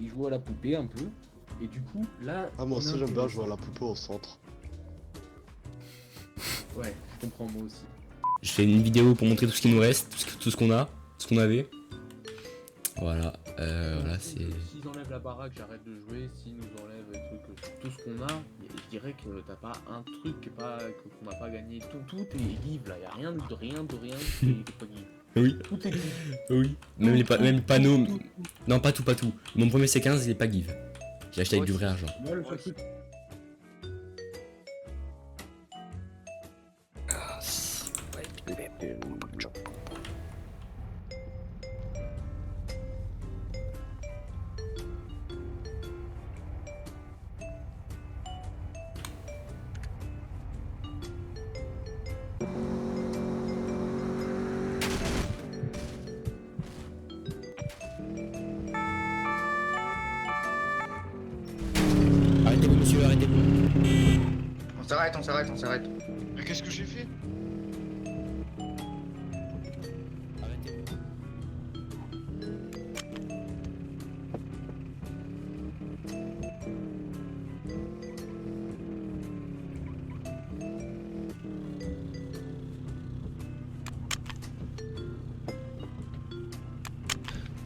il joue à la poupée un peu. Et du coup, là. Ah, moi on aussi j'aime bien intéresse- jouer à la poupée au centre. Ouais, je comprends moi aussi. Je fais une vidéo pour montrer tout ce qui nous reste, tout ce qu'on a, ce qu'on avait. Voilà, voilà, c'est... S'ils enlèvent la baraque, j'arrête de jouer. S'ils nous enlèvent les trucs, tout ce qu'on a, je dirais que t'as pas un truc qu'on n'a pas gagné. Tout est give là, y a rien de rien qui est pas give. Oui, Tout est give. oui. Même les panneaux... Non, pas tout. Mon premier C15, il est pas give. J'ai acheté avec du vrai argent. Moi, le seul truc. Arrêtez-vous, monsieur, arrêtez-vous. On s'arrête. Mais qu'est-ce que j'ai fait? Arrêtez-vous.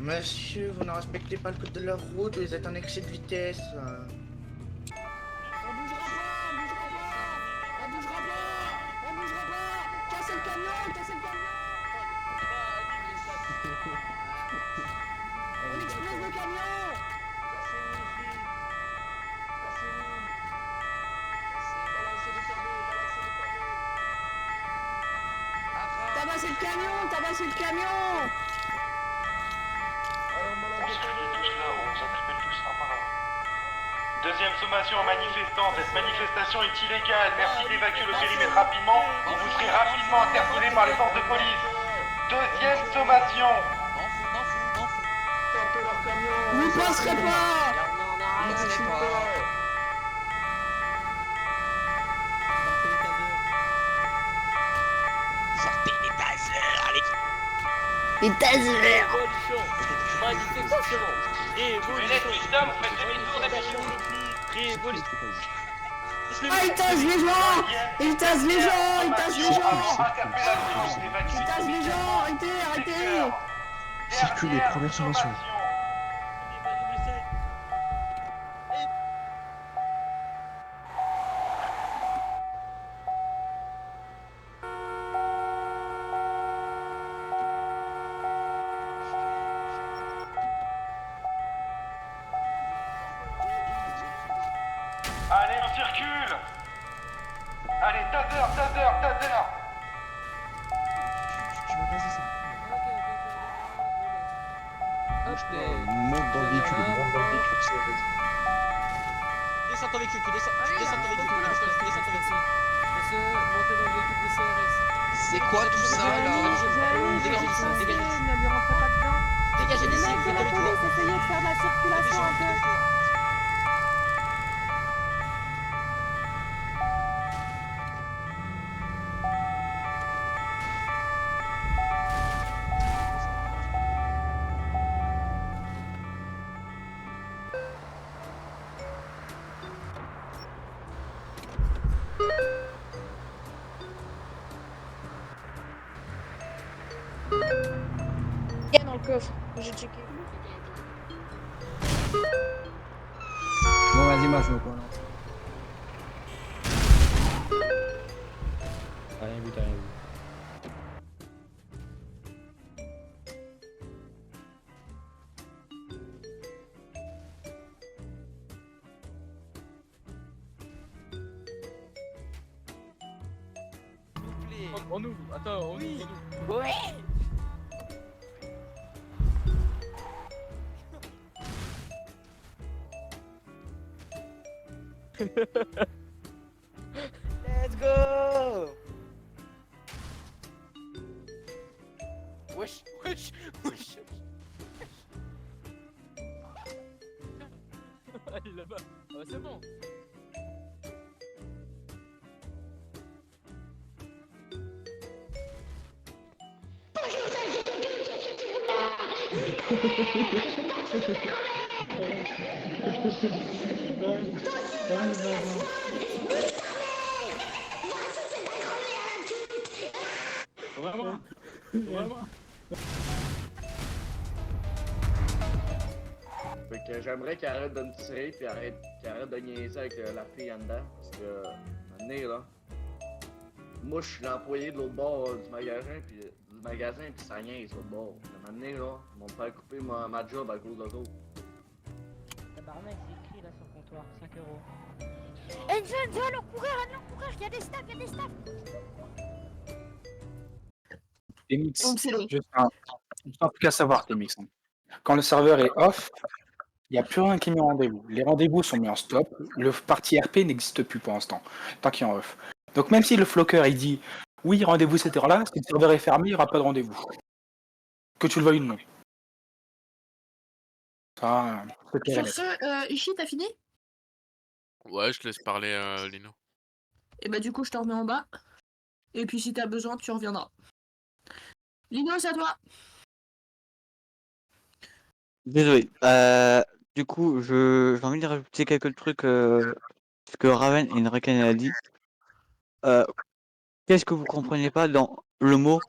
Monsieur, vous ne respectez pas le code de la route, vous êtes en excès de vitesse. On bougera pas. Cassez le camion. On explose le camion. Tabassez le camion. Deuxième sommation aux manifestants, cette manifestation est illégale, merci d'évacuer le périmètre rapidement, ou vous serez rapidement interpellé par les forces de police. Deuxième sommation. Vous passerez pas. Les tasers. Manifestation. Lunette Wisdom, vous faites demi-tour des missions. Ah, il tasse les gens. Il tasse les gens. Arrêtez. Circule les premières sommations. Allez, on circule. Allez, taser. Monte dans le véhicule, c'est vas-y. Descends ton véhicule, descends ton véhicule, descends ton véhicule. C'est quoi tout ça là? Dégagez d'ici, dégagez d'ici. Ne lui rentrez pas dedans. Dégagez Les d'ici, mecs de faites la demi-tour. police, essayez de faire de la circulation un peu. Il y a dans le coffre, j'ai checké. Bon, vas-y, moi je veux quoi là. T'as rien vu. On ouvre, attends, on ouvre. Ouais. Let's go. Wesh. Allez là-bas. Ah bah c'est bon. Vraiment. Vraiment. Fait que j'aimerais qu'il arrête de me tirer puis qu'il arrête de niaiser avec la fille en dedans. Parce que, à un moment donné, là, moi je suis l'employé de l'autre bord du magasin puis ça niaise l'autre bord. À un moment donné, là, ils m'ont fait couper ma job à cause de l'autre. Tabarnak, c'est écrit là sur le comptoir, 5 euros. Enzo, courir, il y a des staffs, Mix. Donc c'est long. Juste un truc à savoir, Mix. Quand le serveur est off, il n'y a plus rien qui est mis en rendez-vous. Les rendez-vous sont mis en stop. Le parti RP n'existe plus pour l'instant, tant qu'il est en off. Donc même si le floqueur il dit oui, rendez-vous cette heure-là, si le serveur est fermé, il n'y aura pas de rendez-vous. Que tu le veuilles ou non. Ça, c'est clair. Sur ce, Ishi, t'as fini? Ouais, je te laisse parler, Lino. Et bah du coup, je te remets en bas. Et puis si t'as besoin, tu reviendras. Lino, c'est à toi. Désolé. Du coup, j'ai envie de rajouter quelques trucs. Ce que Raven et Nraken a dit. Qu'est-ce que vous comprenez pas dans le mot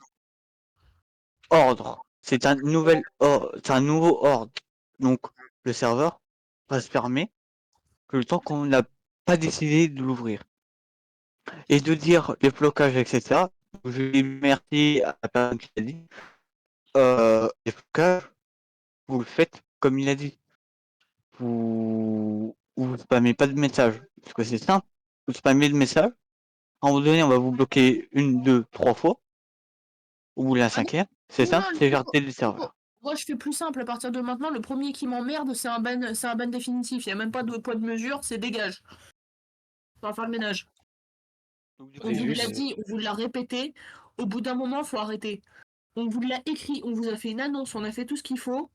ordre? C'est un nouveau ordre. Donc, le serveur va se fermer que le temps qu'on n'a pas décidé de l'ouvrir. Et de dire les flocages, etc. Je dis merci à la personne qui l'a dit. Les flocages, vous le faites comme il a dit. Vous spammez pas de message. Parce que c'est simple. Vous spammez de message. À un moment donné, on va vous bloquer 1, 2, 3 fois. Au bout de la 5e. C'est simple, c'est jarter le serveur. Moi, je fais plus simple. À partir de maintenant, le premier qui m'emmerde, c'est un ban définitif. Il n'y a même pas de poids de mesure, c'est dégage. On va faire le ménage. On vous l'a dit, on vous l'a répété. Au bout d'un moment, il faut arrêter. On vous l'a écrit, on vous a fait une annonce, on a fait tout ce qu'il faut.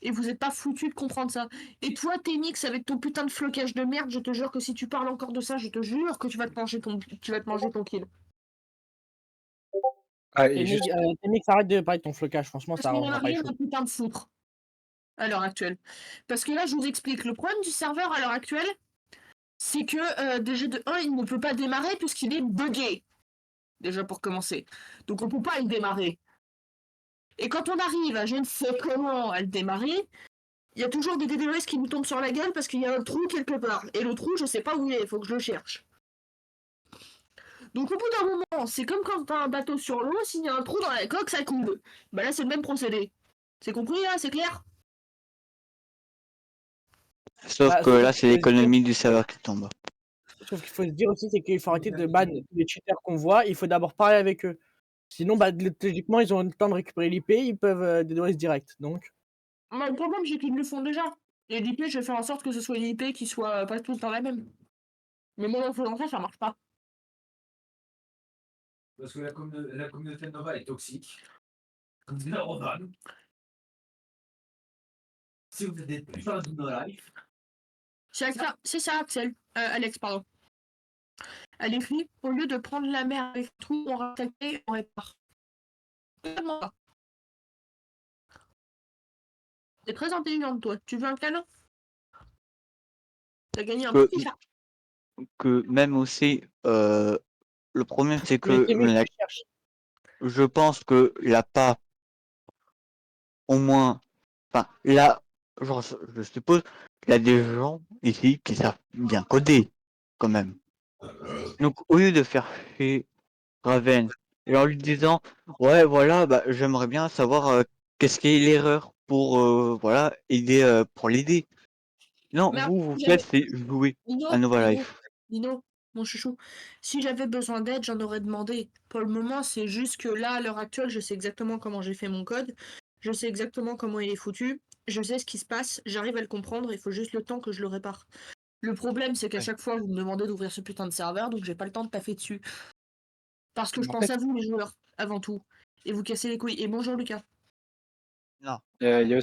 Et vous n'êtes pas foutu de comprendre ça. Et toi, Ténix, avec ton putain de flocage de merde, je te jure que si tu parles encore de ça, je te jure que tu vas te manger ton kill. Ah, Ténix, arrête de parler de ton flocage, franchement, ça Parce qu'il rend n'y a pas les rien choses. à putain de foutre. À l'heure actuelle. Parce que là, je vous explique. Le problème du serveur à l'heure actuelle, c'est que déjà de 1, il ne peut pas démarrer puisqu'il est buggé. Déjà pour commencer. Donc on peut pas le démarrer. Et quand on arrive à je ne sais comment à le démarrer, il y a toujours des DDoS qui nous tombent sur la gueule parce qu'il y a un trou quelque part. Et le trou, je sais pas où il est, il faut que je le cherche. Donc au bout d'un moment, c'est comme quand t'as un bateau sur l'eau, s'il y a un trou dans la coque, ça coule. Bah là, c'est le même procédé. C'est compris là, c'est clair? Sauf que là, c'est l'économie du serveur qui tombe. Sauf qu'il faut se dire aussi, c'est qu'il faut arrêter de ban les cheaters qu'on voit, il faut d'abord parler avec eux. Sinon, bah, logiquement, ils ont le temps de récupérer l'IP, ils peuvent DDoS direct. Donc. Mais le problème, c'est qu'ils le font déjà. Et l'IP, je vais faire en sorte que ce soit une IP qui soit pas tout le temps la même. Mais moi, en faisant ça marche pas. Parce que la communauté de Nova est toxique. Comme dit la Rovan. Si vous êtes plus dans No Life. C'est ça, Axel. Alex, pardon. Elle écrit, au lieu de prendre la mer avec tout, on rattaque et on répare. C'est très intelligent de toi. Tu veux un canon? T'as gagné un petit chat. Que même aussi, le problème c'est que je pense que il a pas au moins, enfin là, genre, je suppose qu'il y a des gens ici qui savent bien coder quand même. Donc au lieu de faire chier Raven et en lui disant ouais voilà bah j'aimerais bien savoir qu'est-ce qui est l'erreur pour voilà aider pour l'aider. Non, Mais vous faites c'est jouer à Nova Life. Nino, mon chouchou, si j'avais besoin d'aide, j'en aurais demandé. Pour le moment, c'est juste que là, à l'heure actuelle, je sais exactement comment j'ai fait mon code, je sais exactement comment il est foutu, je sais ce qui se passe, j'arrive à le comprendre, il faut juste le temps que je le répare. Le problème, c'est qu'à chaque fois, vous me demandez d'ouvrir ce putain de serveur, donc j'ai pas le temps de taffer dessus. Parce que je pense à vous, les joueurs, avant tout. Et vous cassez les couilles. Et bonjour, Lucas. Non. Il y a